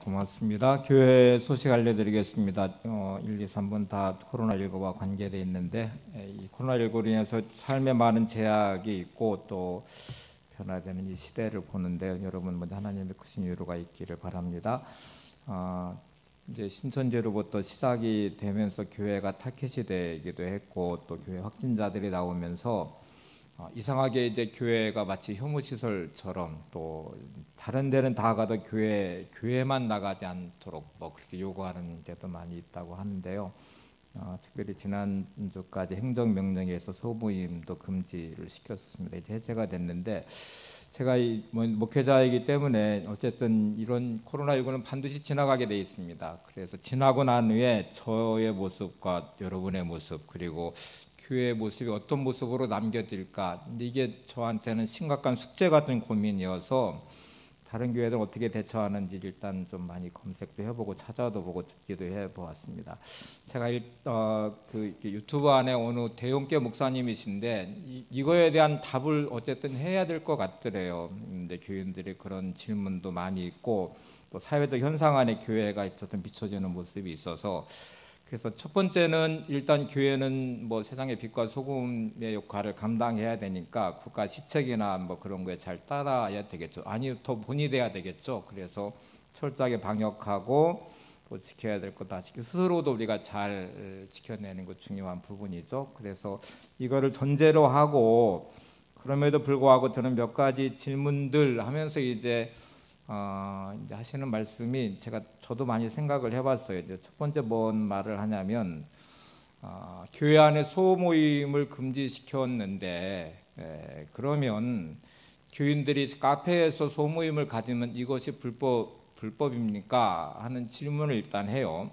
고맙습니다. 교회 소식 알려드리겠습니다. 1, 2, 3분 다 코로나19와 관계되어 있는데 이 코로나19로 인해서 삶에 많은 제약이 있고 또 변화되는 이 시대를 보는데 여러분 먼저 하나님의 크신 위로가 있기를 바랍니다. 이제 신천지로부터 시작이 되면서 교회가 타켓이 되기도 했고 또 교회 확진자들이 나오면서 이상하게 이제 교회가 마치 혐오시설처럼 또 다른 데는 다 가도 교회만 나가지 않도록 뭐 그렇게 요구하는 데도 많이 있다고 하는데요. 특별히 지난주까지 행정명령에서 소모임도 금지를 시켰었습니다. 이제 해제가 됐는데 제가 목회자이기 때문에 어쨌든 이런 코로나19는 반드시 지나가게 돼 있습니다. 그래서 지나고 난 후에 저의 모습과 여러분의 모습 그리고 교회의 모습이 어떤 모습으로 남겨질까, 근데 이게 저한테는 심각한 숙제 같은 고민이어서 다른 교회들 어떻게 대처하는지 일단 좀 많이 검색도 해보고 찾아도 보고 듣기도 해보았습니다. 제가 유튜브 안에 어느 대형교 목사님이신데 이거에 대한 답을 어쨌든 해야 될 것 같더래요. 근데 교인들이 그런 질문도 많이 있고 또 사회적 현상 안에 교회가 어쨌든 비춰지는 모습이 있어서, 그래서 첫 번째는 일단 교회는 뭐 세상의 빛과 소금의 역할을 감당해야 되니까 국가 시책이나 뭐 그런 거에 잘 따라야 되겠죠. 아니 더 본이 돼야 되겠죠. 그래서 철저하게 방역하고 또 지켜야 될 것 다 지키고 스스로도 우리가 잘 지켜내는 것 중요한 부분이죠. 그래서 이거를 전제로 하고 그럼에도 불구하고 저는 몇 가지 질문들 하면서 이제 하시는 말씀이 저도 많이 생각을 해봤어요. 이제 첫 번째 뭔 말을 하냐면 교회 안에 소모임을 금지시켰는데 그러면 교인들이 카페에서 소모임을 가지면 이것이 불법입니까? 하는 질문을 일단 해요.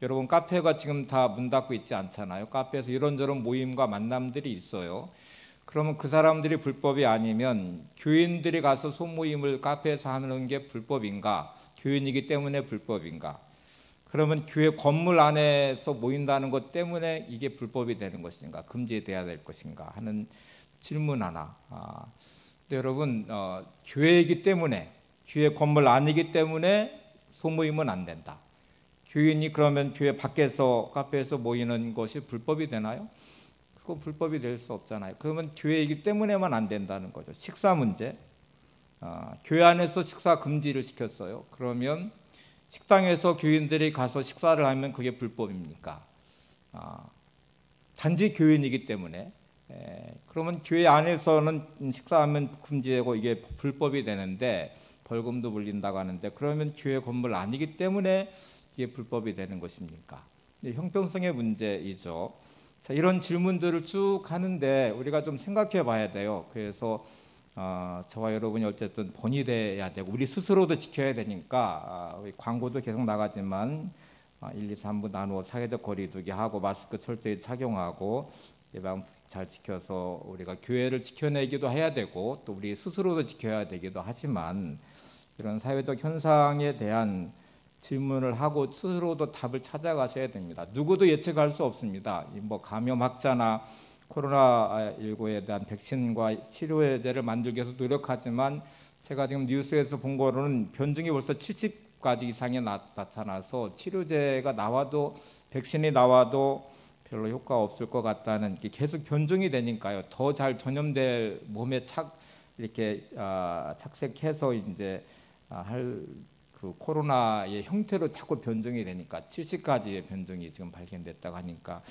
여러분 카페가 지금 다 문 닫고 있지 않잖아요. 카페에서 이런저런 모임과 만남들이 있어요. 그러면 그 사람들이 불법이 아니면 교인들이 가서 소모임을 카페에서 하는 게 불법인가? 교인이기 때문에 불법인가? 그러면 교회 건물 안에서 모인다는 것 때문에 이게 불법이 되는 것인가? 금지돼야 될 것인가? 하는 질문 하나. 근데 여러분 교회이기 때문에, 교회 건물 아니기 때문에 소모임은 안 된다. 교인이 그러면 교회 밖에서 카페에서 모이는 것이 불법이 되나요? 그거 불법이 될 수 없잖아요. 그러면 교회이기 때문에만 안 된다는 거죠. 식사 문제, 교회 안에서 식사 금지를 시켰어요. 그러면 식당에서 교인들이 가서 식사를 하면 그게 불법입니까? 단지 교인이기 때문에. 그러면 교회 안에서는 식사하면 금지되고 이게 불법이 되는데 벌금도 물린다고 하는데, 그러면 교회 건물 아니기 때문에 이게 불법이 되는 것입니까? 형평성의 문제이죠. 자, 이런 질문들을 쭉 하는데 우리가 좀 생각해 봐야 돼요. 그래서 저와 여러분이 어쨌든 본이 돼야 되고 우리 스스로도 지켜야 되니까 광고도 계속 나가지만 1, 2, 3부 나누어 사회적 거리 두기 하고 마스크 철저히 착용하고 예방 잘 지켜서 우리가 교회를 지켜내기도 해야 되고 또 우리 스스로도 지켜야 되기도 하지만 이런 사회적 현상에 대한 질문을 하고 스스로도 답을 찾아가셔야 됩니다. 누구도 예측할 수 없습니다. 뭐 감염 확자나 코로나19에 대한 백신과 치료제를 만들기 위해서 노력하지만 제가 지금 뉴스에서 본 거로는 변종이 벌써 70가지 이상이 나타나서 치료제가 나와도 백신이 나와도 별로 효과가 없을 것 같다는, 계속 변종이 되니까요. 더 잘 전염될 몸에 이렇게 착색해서 이제 그 코로나의 형태로 자꾸 변종이 되니까 70가지의 변종이 지금 발견됐다고 하니까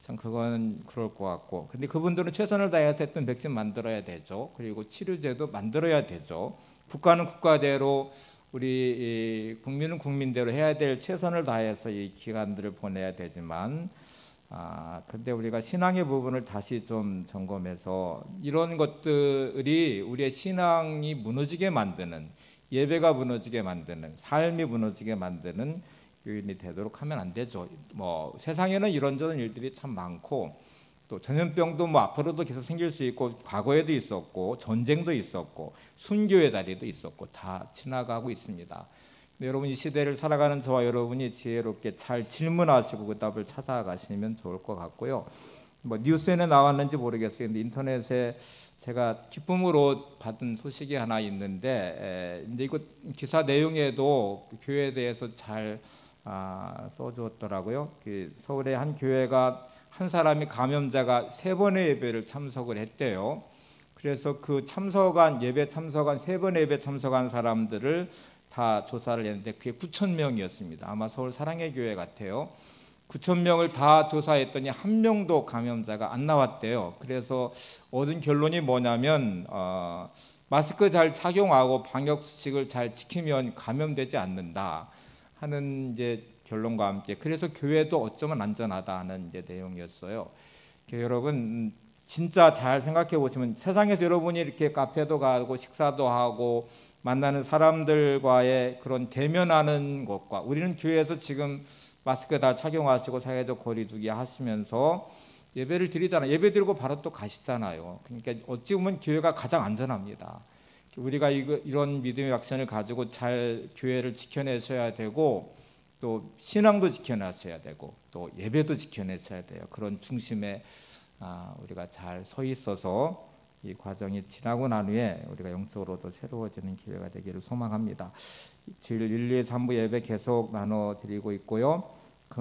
참 그건 그럴 것 같고, 근데 그분들은 최선을 다해서 했던 백신 만들어야 되죠. 그리고 치료제도 만들어야 되죠. 국가는 국가대로 우리 국민은 국민대로 해야 될 최선을 다해서 이 기간들을 보내야 되지만 근데 우리가 신앙의 부분을 다시 좀 점검해서 이런 것들이 우리의 신앙이 무너지게 만드는, 예배가 무너지게 만드는, 삶이 무너지게 만드는 요인이 되도록 하면 안 되죠. 뭐 세상에는 이런저런 일들이 참 많고 또 전염병도 뭐 앞으로도 계속 생길 수 있고 과거에도 있었고 전쟁도 있었고 순교의 자리도 있었고 다 지나가고 있습니다. 근데 여러분 이 시대를 살아가는 저와 여러분이 지혜롭게 잘 질문하시고 그 답을 찾아가시면 좋을 것 같고요. 뭐 뉴스에는 나왔는지 모르겠어요. 근데 인터넷에 제가 기쁨으로 받은 소식이 하나 있는데, 이제 이거 기사 내용에도 교회에 대해서 잘 써주었더라고요. 서울의 한 교회가 한 사람이 감염자가 3번의 예배를 참석을 했대요. 그래서 그 예배 참석한 3번의 예배 참석한 사람들을 다 조사를 했는데 그게 9,000명이었습니다. 아마 서울 사랑의 교회 같아요. 9,000명을 다 조사했더니 한 명도 감염자가 안 나왔대요. 그래서 얻은 결론이 뭐냐면 마스크 잘 착용하고 방역 수칙을 잘 지키면 감염되지 않는다 하는 이제 결론과 함께, 그래서 교회도 어쩌면 안전하다 하는 이제 내용이었어요. 여러분 진짜 잘 생각해 보시면 세상에서 여러분이 이렇게 카페도 가고 식사도 하고 만나는 사람들과의 그런 대면하는 것과, 우리는 교회에서 지금 마스크 다 착용하시고 사회적 거리 두기 하시면서 예배를 드리잖아요. 예배 드리고 바로 또 가시잖아요. 그러니까 어찌 보면 교회가 가장 안전합니다. 우리가 이런 믿음의 액션을 가지고 잘 교회를 지켜내셔야 되고, 또 신앙도 지켜내셔야 되고, 또 예배도 지켜내셔야 돼요. 그런 중심에 우리가 잘 서 있어서 이 과정이 지나고 난 후에 우리가 영적으로도 새로워지는 기회가 되기를 소망합니다. 주일 1, 2, 3부 예배 계속 나눠드리고 있고요.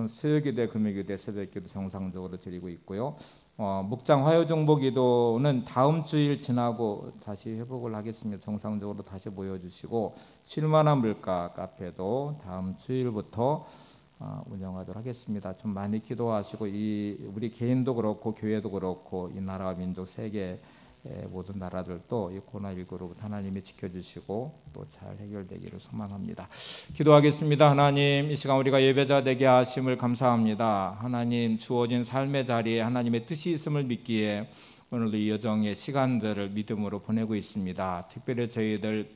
수요기도, 금요기도, 새벽기도 정상적으로 드리고 있고요. 묵장 화요정보기도는 다음 주일 지나고 다시 회복을 하겠습니다. 정상적으로 다시 모여주시고, 쉴만한 물가 카페도 다음 주일부터 운영하도록 하겠습니다. 좀 많이 기도하시고, 우리 개인도 그렇고 교회도 그렇고 이 나라와 민족 세계 모든 나라들도 이 코로나19로부터 하나님이 지켜주시고 또 잘 해결되기를 소망합니다. 기도하겠습니다. 하나님, 이 시간 우리가 예배자 되게 하심을 감사합니다. 하나님, 주어진 삶의 자리에 하나님의 뜻이 있음을 믿기에 오늘도 이 여정의 시간들을 믿음으로 보내고 있습니다. 특별히 저희들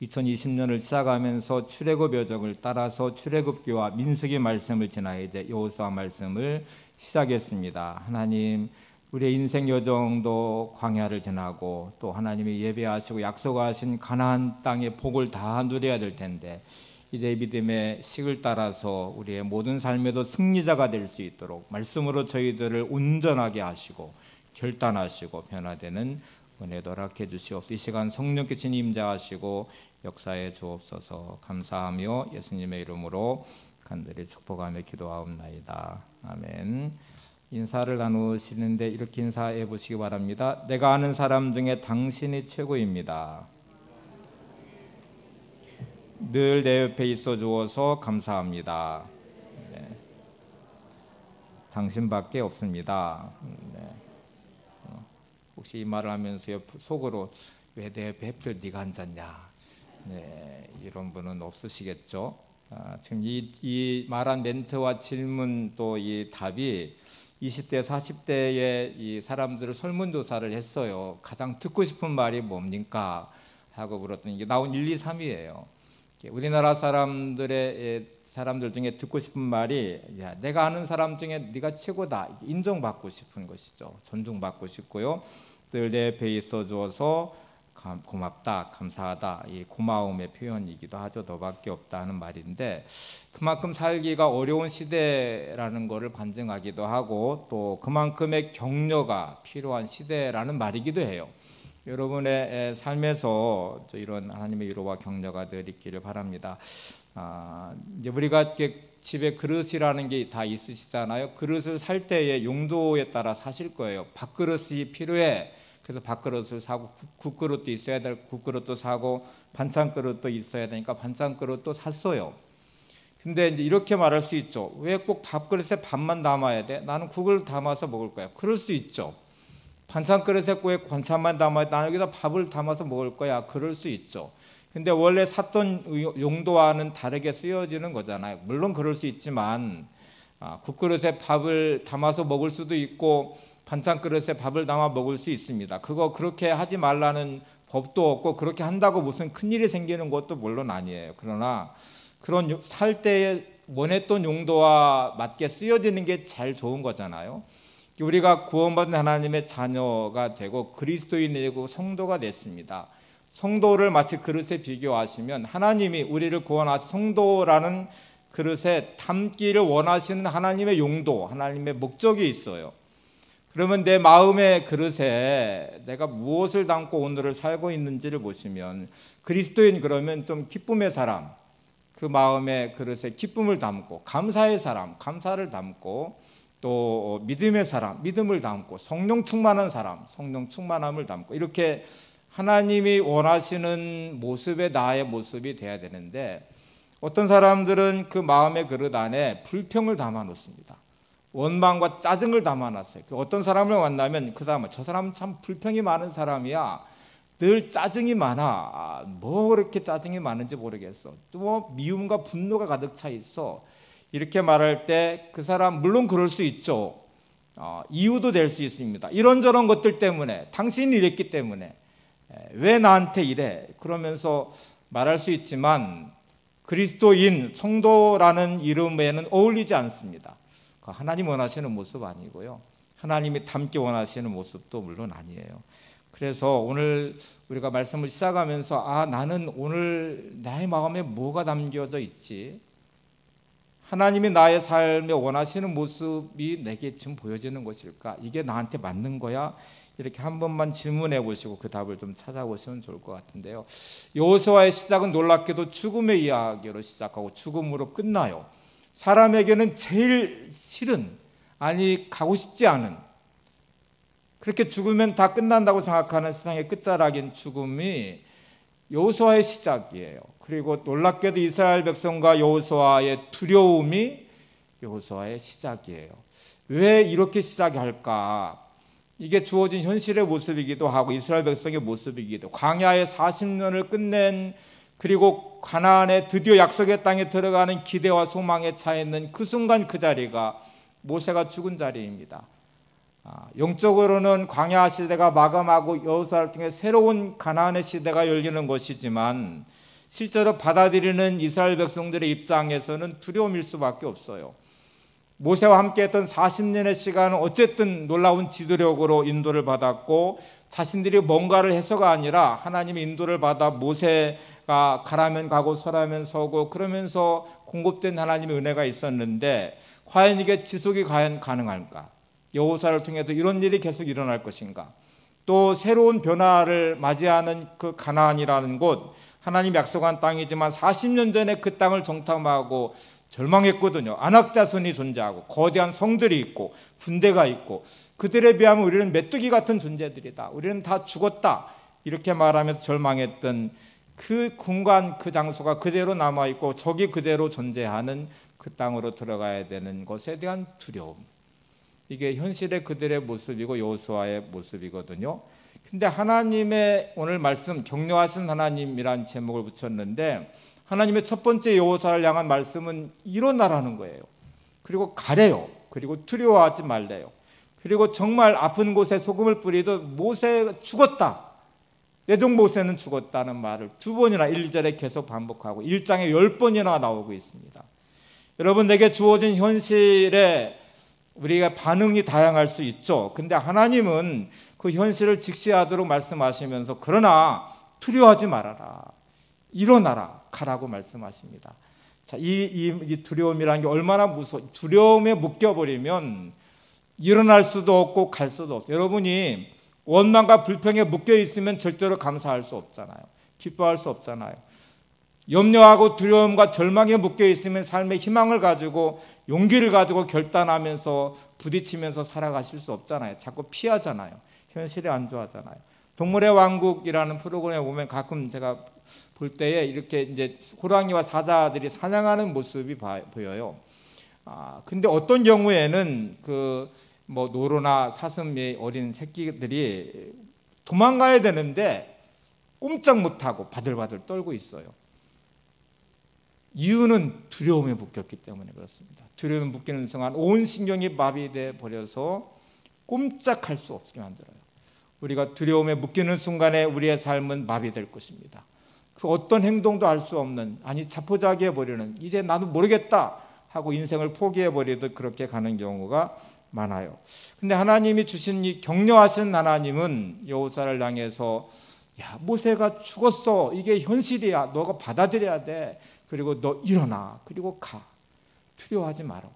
2020년을 시작하면서 출애굽 여정을 따라서 출애굽기와 민수기 말씀을 지나 이제 여호수아 말씀을 시작했습니다. 하나님, 우리의 인생 여정도 광야를 지나고 또 하나님이 예배하시고 약속하신 가나안 땅의 복을 다 누려야 될 텐데, 이제 믿음의 식을 따라서 우리의 모든 삶에도 승리자가 될 수 있도록 말씀으로 저희들을 온전하게 하시고 결단하시고 변화되는 은혜도 허락해 주시옵소서. 이 시간 성령께서 임재하시고 역사에 주옵소서. 감사하며 예수님의 이름으로 간절히 축복하며 기도하옵나이다. 아멘. 인사를 나누시는데 이렇게 인사해 보시기 바랍니다. 내가 아는 사람 중에 당신이 최고입니다. 늘 내 옆에 있어 주어서 감사합니다. 네. 당신밖에 없습니다. 네. 혹시 이 말을 하면서 속으로 왜 내 옆에 하필 네가 앉았냐, 네, 이런 분은 없으시겠죠. 지금 이 말한 멘트와 질문 또 이 답이 20대, 40대의 이 사람들을 설문조사를 했어요. 가장 듣고 싶은 말이 뭡니까? 하고 물었더니 이게 나온 1, 2, 3이에요. 우리나라 사람들 중에 듣고 싶은 말이, 야, 내가 아는 사람 중에 네가 최고다. 인정받고 싶은 것이죠. 존중받고 싶고요. 늘 내 옆에 있어 주어서 고맙다, 감사하다, 이 고마움의 표현이기도 하죠. 너밖에 없다 하는 말인데, 그만큼 살기가 어려운 시대라는 것을 반증하기도 하고 또 그만큼의 격려가 필요한 시대라는 말이기도 해요. 여러분의 삶에서 이런 하나님의 위로와 격려가 늘 있기를 바랍니다. 이제 우리가 집에 그릇이라는 게 다 있으시잖아요. 그릇을 살 때의 용도에 따라 사실 거예요. 밥그릇이 필요해. 그래서 밥그릇을 사고, 국그릇도 있어야 될 국그릇도 사고, 반찬그릇도 있어야 되니까 반찬그릇도 샀어요. 근데 이제 이렇게 말할 수 있죠. 왜 꼭 밥그릇에 밥만 담아야 돼? 나는 국을 담아서 먹을 거야. 그럴 수 있죠. 반찬그릇에 꼭 반찬만 담아야 돼. 나는 여기다 밥을 담아서 먹을 거야. 그럴 수 있죠. 근데 원래 샀던 용도와는 다르게 쓰여지는 거잖아요. 물론 그럴 수 있지만 국그릇에 밥을 담아서 먹을 수도 있고 반찬 그릇에 밥을 담아 먹을 수 있습니다. 그거 그렇게 하지 말라는 법도 없고 그렇게 한다고 무슨 큰일이 생기는 것도 물론 아니에요. 그러나 그런 살 때에 원했던 용도와 맞게 쓰여지는 게 제일 좋은 거잖아요. 우리가 구원받은 하나님의 자녀가 되고 그리스도인이 되고 성도가 됐습니다. 성도를 마치 그릇에 비교하시면 하나님이 우리를 구원하신 성도라는 그릇에 담기를 원하시는 하나님의 용도, 하나님의 목적이 있어요. 그러면 내 마음의 그릇에 내가 무엇을 담고 오늘을 살고 있는지를 보시면, 그리스도인 그러면 좀 기쁨의 사람, 그 마음의 그릇에 기쁨을 담고, 감사의 사람, 감사를 담고, 또 믿음의 사람, 믿음을 담고, 성령 충만한 사람, 성령 충만함을 담고, 이렇게 하나님이 원하시는 모습의 나의 모습이 돼야 되는데, 어떤 사람들은 그 마음의 그릇 안에 불평을 담아 놓습니다. 원망과 짜증을 담아놨어요. 어떤 사람을 만나면 그 사람은, 저 사람은 참 불평이 많은 사람이야, 늘 짜증이 많아, 뭐 그렇게 짜증이 많은지 모르겠어, 또 뭐 미움과 분노가 가득 차 있어, 이렇게 말할 때 그 사람 물론 그럴 수 있죠. 이유도 될 수 있습니다. 이런저런 것들 때문에, 당신이 이랬기 때문에 왜 나한테 이래, 그러면서 말할 수 있지만 그리스도인, 성도라는 이름에는 어울리지 않습니다. 하나님 원하시는 모습 아니고요, 하나님이 닮기 원하시는 모습도 물론 아니에요. 그래서 오늘 우리가 말씀을 시작하면서 나는 오늘 나의 마음에 뭐가 담겨져 있지, 하나님이 나의 삶에 원하시는 모습이 내게 지금 보여지는 것일까, 이게 나한테 맞는 거야, 이렇게 한 번만 질문해 보시고 그 답을 좀 찾아보시면 좋을 것 같은데요. 여호수아의 시작은 놀랍게도 죽음의 이야기로 시작하고 죽음으로 끝나요. 사람에게는 제일 싫은, 아니 가고 싶지 않은, 그렇게 죽으면 다 끝난다고 생각하는 세상의 끝자락인 죽음이 여호수아의 시작이에요. 그리고 놀랍게도 이스라엘 백성과 여호수아의 두려움이 여호수아의 시작이에요. 왜 이렇게 시작할까? 이게 주어진 현실의 모습이기도 하고 이스라엘 백성의 모습이기도, 광야의 40년을 끝낸, 그리고 가나안에 드디어 약속의 땅에 들어가는 기대와 소망에 차 있는 그 순간, 그 자리가 모세가 죽은 자리입니다. 영적으로는 광야 시대가 마감하고 여호수아를 통해 새로운 가나안의 시대가 열리는 것이지만, 실제로 받아들이는 이스라엘 백성들의 입장에서는 두려움일 수밖에 없어요. 모세와 함께했던 40년의 시간은 어쨌든 놀라운 지도력으로 인도를 받았고, 자신들이 뭔가를 해서가 아니라 하나님의 인도를 받아 모세가 가라면 가고 서라면 서고 그러면서 공급된 하나님의 은혜가 있었는데, 과연 이게 지속이 과연 가능할까? 여호수아를 통해서 이런 일이 계속 일어날 것인가? 또 새로운 변화를 맞이하는 그 가나안이라는 곳, 하나님 약속한 땅이지만 40년 전에 그 땅을 정탐하고 절망했거든요. 안악자손이 존재하고 거대한 성들이 있고 군대가 있고, 그들에 비하면 우리는 메뚜기 같은 존재들이다, 우리는 다 죽었다, 이렇게 말하면서 절망했던 그 공간, 그 장소가 그대로 남아있고 적이 그대로 존재하는 그 땅으로 들어가야 되는 것에 대한 두려움, 이게 현실의 그들의 모습이고 여호수아의 모습이거든요. 근데 하나님의 오늘 말씀, 격려하신 하나님이란 제목을 붙였는데, 하나님의 첫 번째 여호수아를 향한 말씀은 일어나라는 거예요. 그리고 가래요. 그리고 두려워하지 말래요. 그리고 정말 아픈 곳에 소금을 뿌리듯 모세가 죽었다, 내 종 모세는 죽었다는 말을 두 번이나 1절에 계속 반복하고 1장에 10번이나 나오고 있습니다. 여러분, 내게 주어진 현실에 우리가 반응이 다양할 수 있죠. 근데 하나님은 그 현실을 직시하도록 말씀하시면서, 그러나 두려워하지 말아라, 일어나라, 가라고 말씀하십니다. 자, 이 두려움이라는 게 얼마나 무서워. 두려움에 묶여버리면 일어날 수도 없고 갈 수도 없어요. 여러분이 원망과 불평에 묶여 있으면 절대로 감사할 수 없잖아요. 기뻐할 수 없잖아요. 염려하고 두려움과 절망에 묶여 있으면 삶의 희망을 가지고, 용기를 가지고 결단하면서 부딪히면서 살아가실 수 없잖아요. 자꾸 피하잖아요. 현실에 안주하잖아요. 동물의 왕국이라는 프로그램에 보면 가끔 제가 볼 때에 이렇게 이제 호랑이와 사자들이 사냥하는 모습이 보여요. 근데 어떤 경우에는 그 뭐 노루나 사슴의 어린 새끼들이 도망가야 되는데 꼼짝 못하고 바들바들 떨고 있어요. 이유는 두려움에 묶였기 때문에 그렇습니다. 두려움에 묶이는 순간 온 신경이 마비돼 버려서 꼼짝할 수 없게 만들어요. 우리가 두려움에 묶이는 순간에 우리의 삶은 마비될 것입니다. 그 어떤 행동도 할 수 없는, 아니 자포자기해 버리는, 이제 나도 모르겠다 하고 인생을 포기해 버리듯 그렇게 가는 경우가 많아요. 근데 하나님이 주신 이 격려하신 하나님은 여호수아를 향해서, 야, 모세가 죽었어, 이게 현실이야, 너가 받아들여야 돼, 그리고 너 일어나, 그리고 가, 두려워하지 마라.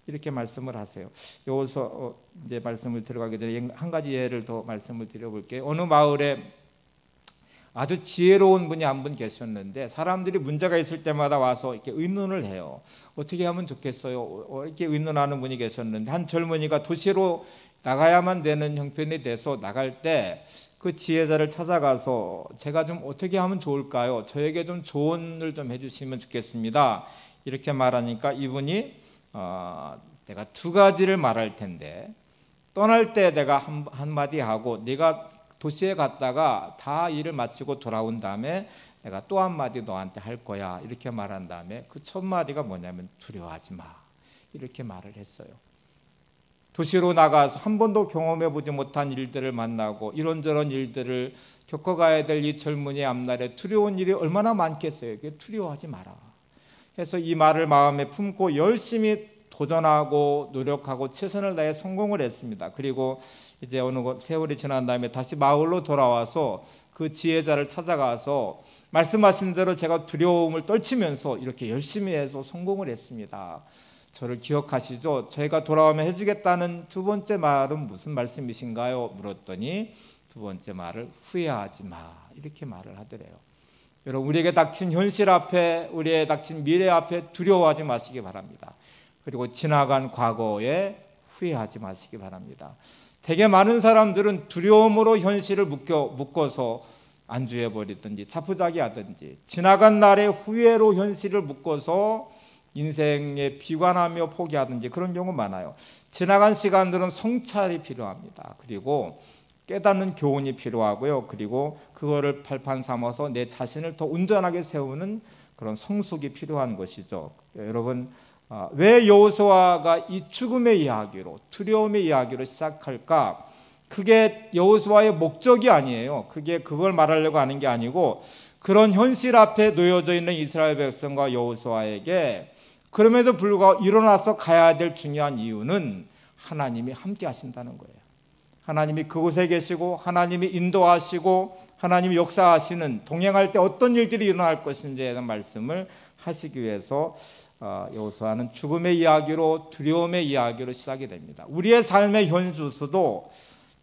이렇게 말씀을 하세요. 여기서 이제 말씀을 들어가게 되면 한 가지 예를 더 말씀을 드려볼게요. 어느 마을에 아주 지혜로운 분이 한 분 계셨는데 사람들이 문제가 있을 때마다 와서 이렇게 의논을 해요. 어떻게 하면 좋겠어요? 이렇게 의논하는 분이 계셨는데 한 젊은이가 도시로 나가야만 되는 형편이 돼서 나갈 때 그 지혜자를 찾아가서 제가 좀 어떻게 하면 좋을까요? 저에게 좀 조언을 좀 해주시면 좋겠습니다. 이렇게 말하니까 이분이 내가 두 가지를 말할 텐데 떠날 때 내가 한마디 하고 네가 도시에 갔다가 다 일을 마치고 돌아온 다음에 내가 또 한마디 너한테 할 거야 이렇게 말한 다음에 그 첫 마디가 뭐냐면 두려워하지 마 이렇게 말을 했어요. 도시로 나가서 한 번도 경험해보지 못한 일들을 만나고 이런저런 일들을 겪어가야 될 이 젊은이의 앞날에 두려운 일이 얼마나 많겠어요. 두려워하지 마라. 그래서 이 말을 마음에 품고 열심히 도전하고 노력하고 최선을 다해 성공을 했습니다. 그리고 이제 어느 세월이 지난 다음에 다시 마을로 돌아와서 그 지혜자를 찾아가서 말씀하신 대로 제가 두려움을 떨치면서 이렇게 열심히 해서 성공을 했습니다. 저를 기억하시죠? 저희가 돌아오면 해주겠다는 두 번째 말은 무슨 말씀이신가요? 물었더니 두 번째 말을 후회하지 마 이렇게 말을 하더래요. 여러분 우리에게 닥친 현실 앞에 우리의 닥친 미래 앞에 두려워하지 마시기 바랍니다. 그리고 지나간 과거에 후회하지 마시기 바랍니다. 되게 많은 사람들은 두려움으로 현실을 묶어서 안주해버리든지 자포자기하든지 지나간 날의 후회로 현실을 묶어서 인생에 비관하며 포기하든지 그런 경우 많아요. 지나간 시간들은 성찰이 필요합니다. 그리고 깨닫는 교훈이 필요하고요. 그리고 그거를 발판 삼아서 내 자신을 더 온전하게 세우는 그런 성숙이 필요한 것이죠. 여러분 왜 여호수아가 이 죽음의 이야기로 두려움의 이야기로 시작할까? 그게 여호수아의 목적이 아니에요. 그걸 말하려고 하는 게 아니고 그런 현실 앞에 놓여져 있는 이스라엘 백성과 여호수아에게 그럼에도 불구하고 일어나서 가야 될 중요한 이유는 하나님이 함께 하신다는 거예요. 하나님이 그곳에 계시고 하나님이 인도하시고 하나님이 역사하시는 동행할 때 어떤 일들이 일어날 것인지에 대한 말씀을 하시기 위해서 여호수아는 죽음의 이야기로 두려움의 이야기로 시작이 됩니다. 우리의 삶의 현주소도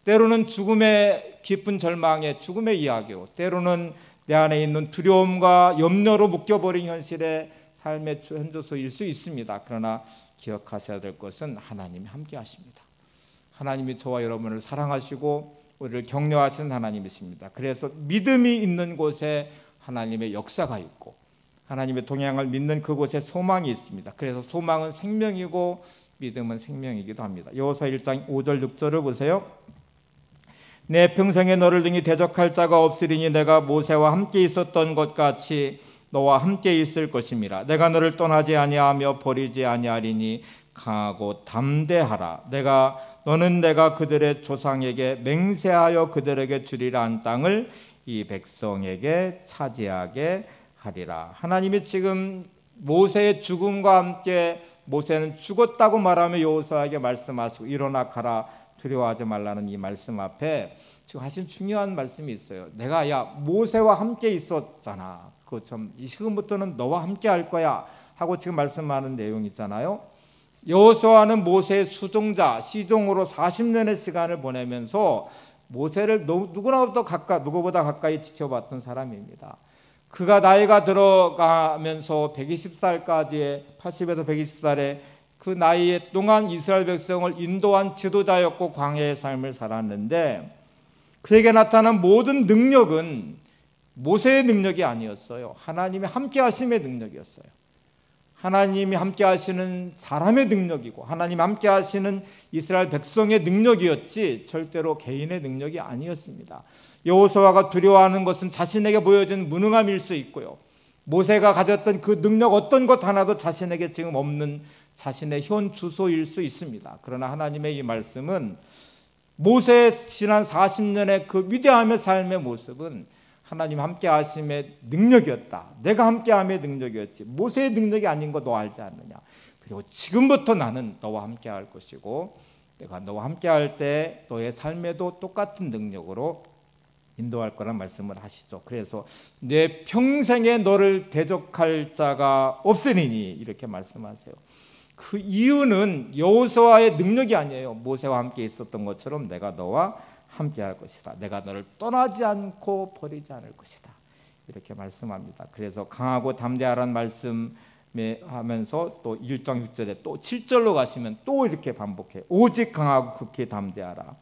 때로는 죽음의 깊은 절망의 죽음의 이야기로 때로는 내 안에 있는 두려움과 염려로 묶여버린 현실의 삶의 현주소일 수 있습니다. 그러나 기억하셔야 될 것은 하나님이 함께 하십니다. 하나님이 저와 여러분을 사랑하시고 우리를 격려하시는 하나님이십니다. 그래서 믿음이 있는 곳에 하나님의 역사가 있고 하나님의 동행을 믿는 그곳에 소망이 있습니다. 그래서 소망은 생명이고 믿음은 생명이기도 합니다. 여호수아 1장 5절 6절을 보세요. 내 평생에 너를 등이 대적할 자가 없으리니 내가 모세와 함께 있었던 것 같이 너와 함께 있을 것임이라. 내가 너를 떠나지 아니하며 버리지 아니하리니 강하고 담대하라. 너는 내가 그들의 조상에게 맹세하여 그들에게 주리라 한 땅을 이 백성에게 차지하게 하리라. 하나님이 지금 모세의 죽음과 함께 모세는 죽었다고 말하며 여호수아에게 말씀하시고 일어나 가라 두려워하지 말라는 이 말씀 앞에 지금 하신 중요한 말씀이 있어요. 내가 모세와 함께 있었잖아. 이 지금부터는 너와 함께 할 거야 하고 지금 말씀하는 내용 있잖아요. 여호수아는 모세의 수종자 시종으로 40년의 시간을 보내면서 모세를 누구보다 가까이 지켜봤던 사람입니다. 그가 나이가 들어가면서 120살까지의 80에서 120살의 그 나이 동안 이스라엘 백성을 인도한 지도자였고 광야의 삶을 살았는데 그에게 나타난 모든 능력은 모세의 능력이 아니었어요. 하나님의 함께 하심의 능력이었어요. 하나님이 함께 하시는 사람의 능력이고 하나님 함께 하시는 이스라엘 백성의 능력이었지 절대로 개인의 능력이 아니었습니다. 여호수아가 두려워하는 것은 자신에게 보여진 무능함일 수 있고요. 모세가 가졌던 그 능력 어떤 것 하나도 자신에게 지금 없는 자신의 현 주소일 수 있습니다. 그러나 하나님의 이 말씀은 모세의 지난 40년의 그 위대함의 삶의 모습은 하나님 함께 하심의 능력이었다. 내가 함께 함의 능력이었지. 모세의 능력이 아닌 거 너 알지 않느냐. 그리고 지금부터 나는 너와 함께 할 것이고 내가 너와 함께 할 때 너의 삶에도 똑같은 능력으로 인도할 거란 말씀을 하시죠. 그래서 내 평생에 너를 대적할 자가 없으리니 이렇게 말씀하세요. 그 이유는 여호수아의 능력이 아니에요. 모세와 함께 있었던 것처럼 내가 너와 함께 할 것이다. 내가 너를 떠나지 않고 버리지 않을 것이다. 이렇게 말씀합니다. 그래서 강하고 담대하라는 말씀에 하면서 또 1장 6절에 또 7절로 가시면 또 이렇게 반복해요. 오직 강하고 극히 담대하라.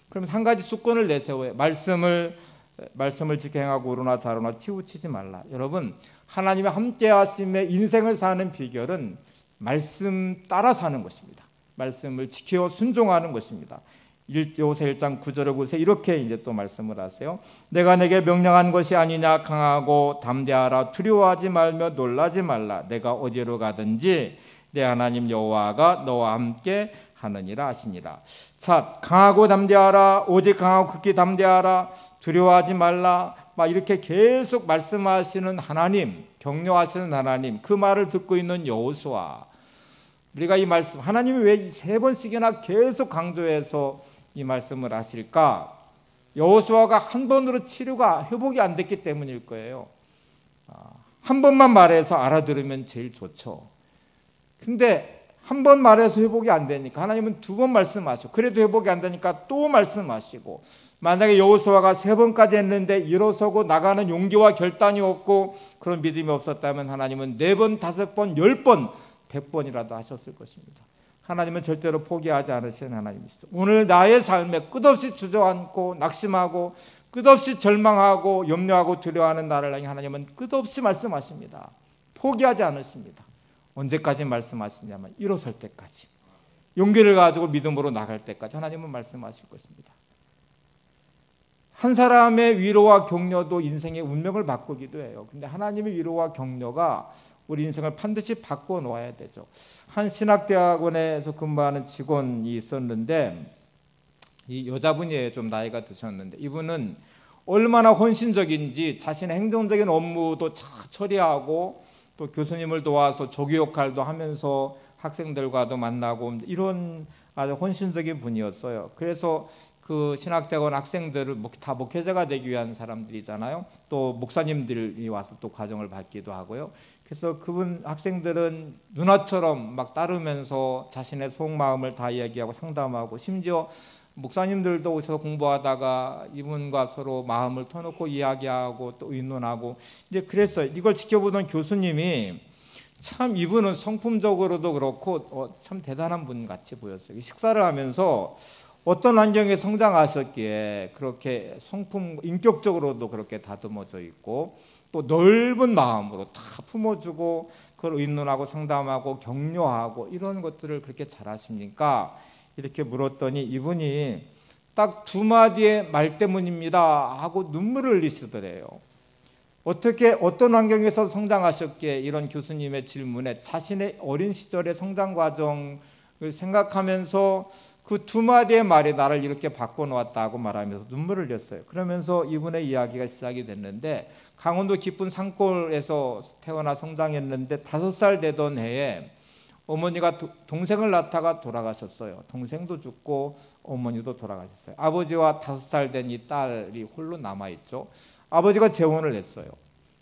그럼 한 가지 수건을 내세워요. 말씀을 지켜 행하고 오르나 좌로나 치우치지 말라. 여러분, 하나님의 함께 하심에 인생을 사는 비결은 말씀 따라 사는 것입니다. 말씀을 지켜 순종하는 것입니다. 요새 1장 9절을 보세요. 이렇게 이제 또 말씀을 하세요. 내가 내게 명령한 것이 아니냐. 강하고 담대하라. 두려워하지 말며 놀라지 말라. 내가 어디로 가든지 내 하나님 여호와가 너와 함께 하느니라 하시니라. 자, 강하고 담대하라. 오직 강하고 극히 담대하라. 두려워하지 말라. 막 이렇게 계속 말씀하시는 하나님, 격려하시는 하나님, 그 말을 듣고 있는 여호수아. 우리가 이 말씀, 하나님이 왜 3번씩이나 계속 강조해서 이 말씀을 하실까? 여호수아가 한 번으로 치료가 회복이 안 됐기 때문일 거예요. 한 번만 말해서 알아들으면 제일 좋죠. 근데 한 번 말해서 회복이 안 되니까 하나님은 2번 말씀하시고, 그래도 회복이 안 되니까 또 말씀하시고, 만약에 여호수아가 3번까지 했는데 일어서고 나가는 용기와 결단이 없고 그런 믿음이 없었다면 하나님은 4번, 5번, 10번, 100번이라도 하셨을 것입니다. 하나님은 절대로 포기하지 않으시는 하나님이시죠. 오늘 나의 삶에 끝없이 주저앉고 낙심하고 끝없이 절망하고 염려하고 두려워하는 나를 향해 하나님은 끝없이 말씀하십니다. 포기하지 않으십니다. 언제까지 말씀하시냐면 일어설 때까지, 용기를 가지고 믿음으로 나갈 때까지 하나님은 말씀하실 것입니다. 한 사람의 위로와 격려도 인생의 운명을 바꾸기도 해요. 근데 하나님의 위로와 격려가 우리 인생을 반드시 바꿔 놓아야 되죠. 한 신학대학원에서 근무하는 직원이 있었는데, 이 여자분이에요. 좀 나이가 드셨는데, 이분은 얼마나 헌신적인지 자신의 행정적인 업무도 잘 처리하고 또 교수님을 도와서 조교 역할도 하면서 학생들과도 만나고 이런 아주 헌신적인 분이었어요. 그래서 그 신학대학원 학생들을 다 목회자가 되기 위한 사람들이잖아요. 또 목사님들이 와서 또 과정을 받기도 하고요. 그래서 그분 학생들은 누나처럼 막 따르면서 자신의 속마음을 다 이야기하고 상담하고, 심지어 목사님들도 오셔서 공부하다가 이분과 서로 마음을 터놓고 이야기하고 또 의논하고, 이제 그래서 이걸 지켜보던 교수님이 참 이분은 성품적으로도 그렇고 참 대단한 분 같이 보였어요. 식사를 하면서 어떤 환경에 성장하셨기에 그렇게 성품, 인격적으로도 그렇게 다듬어져 있고 또 넓은 마음으로 다 품어주고 그걸 의논하고 상담하고 격려하고 이런 것들을 그렇게 잘하십니까? 이렇게 물었더니 이분이 딱 2마디의 말 때문입니다 하고 눈물을 흘리시더래요. 어떻게 어떤 환경에서 성장하셨기에 이런 교수님의 질문에 자신의 어린 시절의 성장 과정을 생각하면서 그 2마디의 말이 나를 이렇게 바꿔놓았다고 말하면서 눈물을 흘렸어요. 그러면서 이분의 이야기가 시작이 됐는데, 강원도 깊은 산골에서 태어나 성장했는데 5살 되던 해에 어머니가 동생을 낳다가 돌아가셨어요. 동생도 죽고 어머니도 돌아가셨어요. 아버지와 5살 된 이 딸이 홀로 남아있죠. 아버지가 재혼을 했어요.